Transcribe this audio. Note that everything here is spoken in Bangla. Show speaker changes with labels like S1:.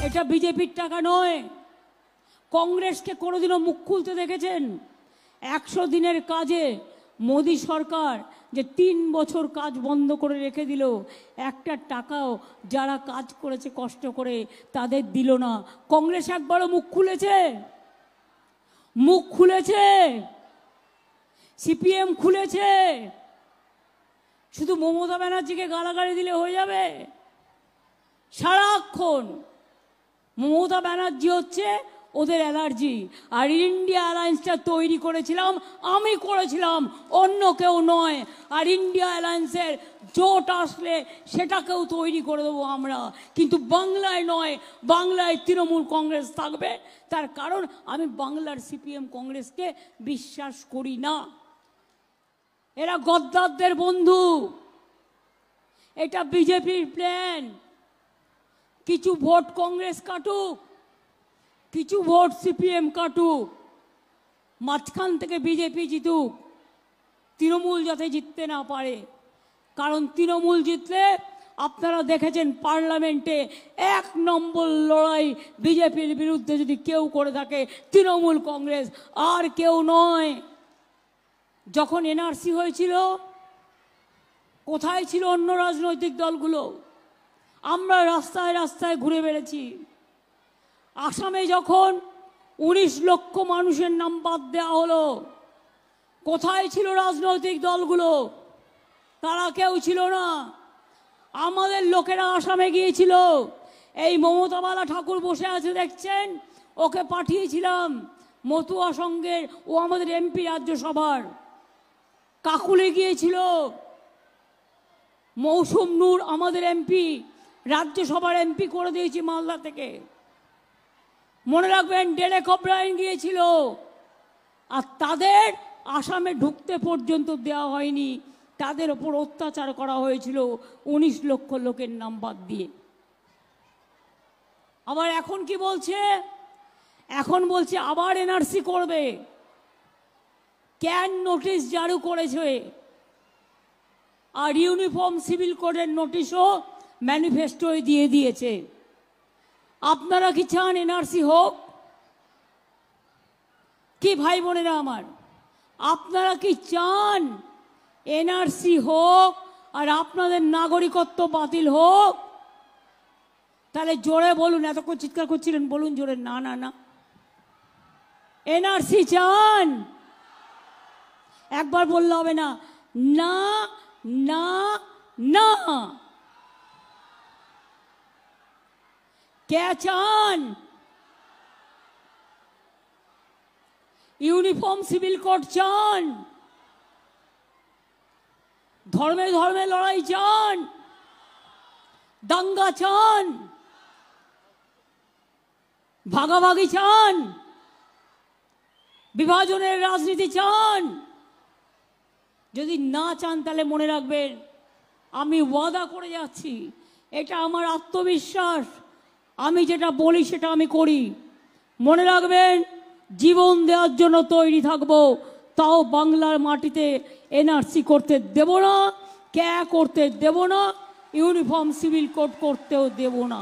S1: এটা বিজেপির টাকা নয়। কংগ্রেসকে কোনোদিনও মুখ খুলতে দেখেছেন? 100 দিনের কাজে মোদী সরকার যে 3 বছর কাজ বন্ধ করে রেখে দিল, একটা টাকাও যারা কাজ করেছে কষ্ট করে তাদের দিল না। কংগ্রেস একবারও মুখ খুলেছে? মুখ খুলেছে? সিপিএম খুলেছে? শুধু মমতা ব্যানার্জিকে গালাগালি দিলে হয়ে যাবে? সারাক্ষণ মমতা ব্যানার্জি হচ্ছে ওদের অ্যালার্জি। আর ইন্ডিয়া অ্যালায়েন্সটা তৈরি করেছিলাম আমি, করেছিলাম, অন্য কেউ নয়। আর ইন্ডিয়া অ্যালায়েন্সের জোট আসলে সেটাকেও তৈরি করে দেবো আমরা, কিন্তু বাংলায় নয়। বাংলায় তৃণমূল কংগ্রেস থাকবে, তার কারণ আমি বাংলার সিপিএম কংগ্রেসকে বিশ্বাস করি না। এরা গদ্দারদের বন্ধু। এটা বিজেপির প্ল্যান। কিছু ভোট কংগ্রেস কাটুক, কিছু ভোট সিপিএম কাটুক, মাঝখান থেকে বিজেপি জিতুক, তৃণমূল যাতে জিততে না পারে। কারণ তৃণমূল জিতলে আপনারা দেখেছেন পার্লামেন্টে 1 নম্বর লড়াই বিজেপির বিরুদ্ধে যদি কেউ করে থাকে তৃণমূল কংগ্রেস, আর কেউ নয়। যখন এনআরসি হয়েছিল কোথায় ছিল অন্য রাজনৈতিক দলগুলো? আমরা রাস্তায় রাস্তায় ঘুরে বেড়েছি। আসামে যখন 19 লক্ষ মানুষের নাম বাদ দেওয়া হলো, কোথায় ছিল রাজনৈতিক দলগুলো? তারা কেউ ছিল না। আমাদের লোকেরা আসামে গিয়েছিল। এই মমতাবালা ঠাকুর বসে আছে দেখছেন, ওকে পাঠিয়েছিলাম মতুয়া সংঘের, ও আমাদের এমপি রাজ্যসভার। কাকুলে গিয়েছিল মৌসুম নূর, আমাদের এমপি, রাজ্যসভার এমপি করে দিয়েছি মালদা থেকে। মনে রাখবেন ডেরেক ওব্রায়েন গিয়েছিল। আর তাদের আসামে ঢুকতে পর্যন্ত দেওয়া হয়নি, তাদের ওপর অত্যাচার করা হয়েছিল 19 লক্ষ লোকের নাম বাদ দিয়ে। আবার এখন কি বলছে? এখন বলছে আবার এনআরসি করবে। ক্যান নোটিশ জারি করেছে, আর ইউনিফর্ম সিভিল কোডের নোটিশও ম্যানিফেস্টোয় দিয়ে দিয়েছে। আপনারা কি চান এনআরসি হোক? কি ভাই বোনেরা আমার, আপনারা কি চান এনআরসি হোক আর আপনাদের নাগরিকত্ব বাতিল হোক? তাহলে জোরে বলুন। এতক্ষণ চিৎকার করছিলেন, বলুন জোরে, না না না। এনআরসি চান? একবার বললে হবে না, না না না। কে চান? ইউনিফর্ম সিভিল কোড চান? ধর্মে ধর্মে লড়াই চান? দাঙ্গা চান? ভাগাভাগি চান? বিভাজনের রাজনীতি চান? যদি না চান তাহলে মনে রাখবেন, আমি ওয়াদা করে যাচ্ছি, এটা আমার আত্মবিশ্বাস, আমি যেটা বলি সেটা আমি করি। মনে রাখবেন, জীবন দেওয়ার জন্য তৈরি থাকবো, তাও বাংলার মাটিতে এনআরসি করতে দেব না, ক্যা করতে দেব না, ইউনিফর্ম সিভিল কোড করতেও দেব না।